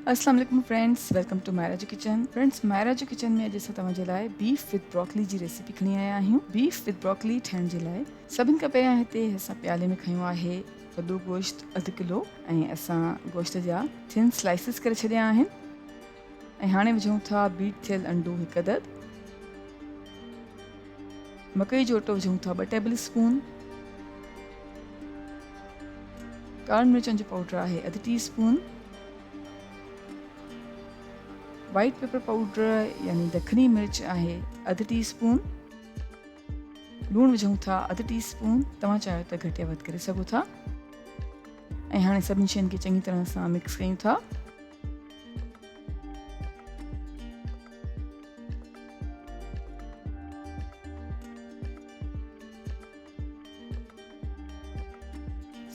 अस्सलाम वालेकुम friends, welcome two Myra जो किचन। फ्रेंड्स, मायरा जो किचन में अॼु असां तव्हांजे लाइ बीफ विद ब्रोकली जी रेसिपी खणी आया आहियूं। बीफ विद ब्रोकली ठाहिण जे लाइ सभिनि खां पहिरियां हिते असां प्याले में खयो आहे वॾो गोश्त 1/2 किलो ऐं असां गोश्त जा थिन स्लाइसिस करे छॾिया आहिनि। ऐं हाणे विझूं था बीट थियल अंडो 1 अदद, मकई जो अटो विझूं था 2 टेबल स्पून, कारे मिर्चनि जो पाउडर आहे 1/2 टीस्पून, वाइट पेपर पाउडर यानी दखनी मिर्च आहे 1/2 टीस्पून, लूण विझूं था 1/2 टीस्पून, तव्हां चाहियो त घटि या वधि करे सघो था। ऐं हाणे सभिनी शयुनि खे चङी तरह सां मिक्स कयूं था।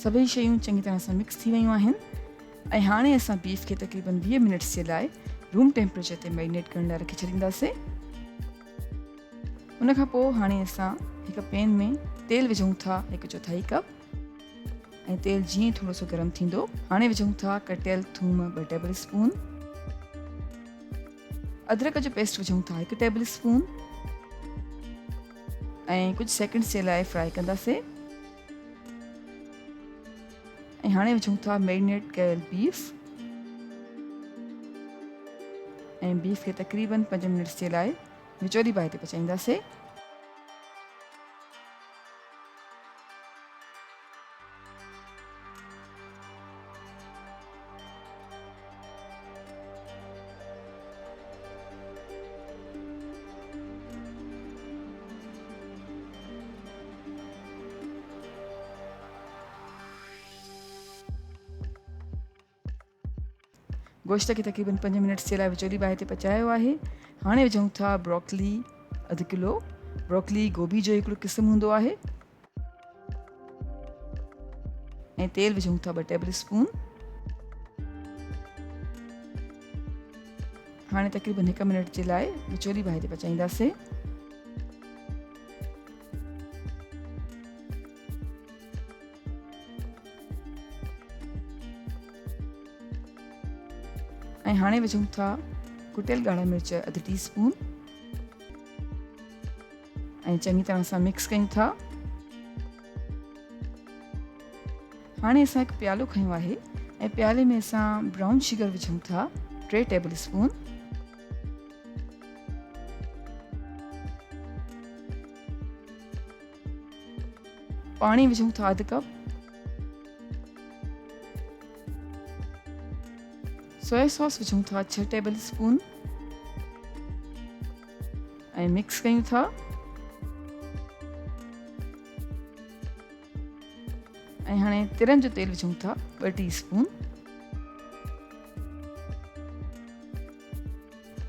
सभई शयूं चङी तरह सां मिक्स थी वयूं आहिनि ऐं हाणे असां बीफ खे तक़रीबन 20 मिनट्स जे लाइ रूम टेम्परेचर ते मैरिनेट करण लाइ रखी छॾींदासीं। उन खां पोइ हाणे असां हिकु पैन में तेल विझूं था 1/4 कप ऐं तेल जीअं थोरो सो गरम थींदो हाणे विझूं था कटियल थूम 2 टेबल स्पून, अदरक जो पेस्ट विझूं था 1 टेबल स्पून ऐं कुझु सेकंड्स जे लाइ फ्राई कंदासीं। ऐं हाणे विझूं था मैरिनेट कयल बीफ ऐं बीफ खे तक़रीबन 5 मिनट्स जे लाइ विचोली बाहि ते पचाईंदासीं। गोश्त खे तक़रीबन 5 मिनट्स जे लाइ विचोली बाहि ते पचायो आहे। हाणे विझूं था ब्रोकली 1/2 किलो। ब्रोकली गोभी जो हिकिड़ो क़िस्म हूंदो आहे ऐं तेल विझूं था 2 टेबल स्पून। हाणे तक़रीबन 1 मिनट जे लाइ विचोली बाहि ते पचाईंदासीं। ऐं हाणे विझूं था कुटियल ॻाढ़ा मिर्च 1/2 टीस्पून ऐं चङी तरह सां मिक्स कयूं था। हाणे असां हिकु प्यालो खयो आहे ऐं प्याले में असां ब्राउन शुगर विझूं था 3 टेबल स्पून, पाणी विझूं था 1/2 कप, सोया सॉस विझूं था 6 टेबल स्पून ऐं मिक्स कयूं था। ऐं हाणे तिरनि जो तेल विझूं था 2 टीस्पून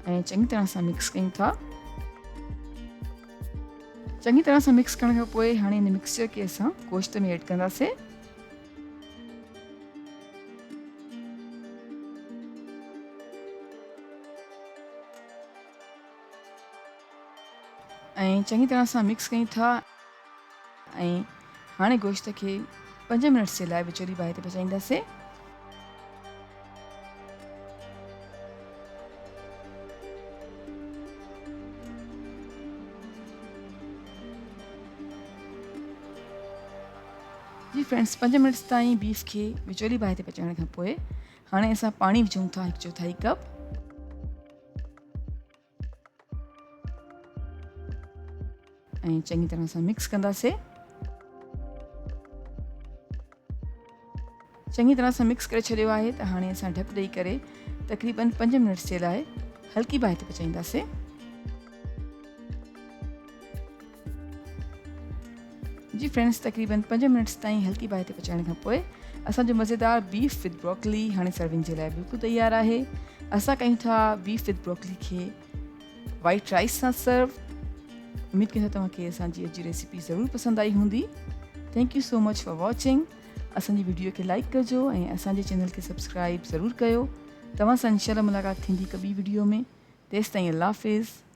ऐं चङी तरह सां मिक्स कयूं था। चङी तरह सां मिक्स करण खां पोइ हाणे हिन मिक्सचर खे असां गोश्त में ऐड कंदासीं। ऐं चङी तरह सां मिक्स कयूं था ऐं हाणे गोश्त खे 5 मिनट्स जे लाइ विचोली बाहि ते पचाईंदासीं। जी फ्रेंड्स, 5 मिनट्स ताईं बीफ खे विचोली बाहि ते पचाइण खां पोइ हाणे असां पाणी विझूं था 1/4 कप ऐं चङी तरह सां मिक्स कंदासीं। चङी तरह सां मिक्स करे छॾियो आहे त हाणे असां ढकु ॾेई करे तक़रीबन 5 मिनट्स जे लाइ हल्की बाहि ते पचाईंदासीं। जी फ्रेंड्स, तक़रीबन 5 मिनट्स ताईं हल्की बाहि ते पचाइण खां पोइ असांजो मज़ेदार बीफ विद ब्रोकली हाणे सर्विंग जे लाइ बिल्कुलु तयारु आहे। असां कयूं था बीफ विद ब्रोकली खे वाइट राइस सां सर्व। उमेद कयूं था तव्हांखे असांजी अॼु जी रेसिपी ज़रूरु पसंदि आई हूंदी। Thank you so much for watching. असांजी वीडियो खे लाइक कजो ऐं असांजे चैनल खे सब्सक्राइब ज़रूरु कयो। तव्हां सां इंशाल्लाह मुलाक़ात थींदी हिकु ॿी वीडियो में। तेसिताईं अल्लाह हाफ़िज़।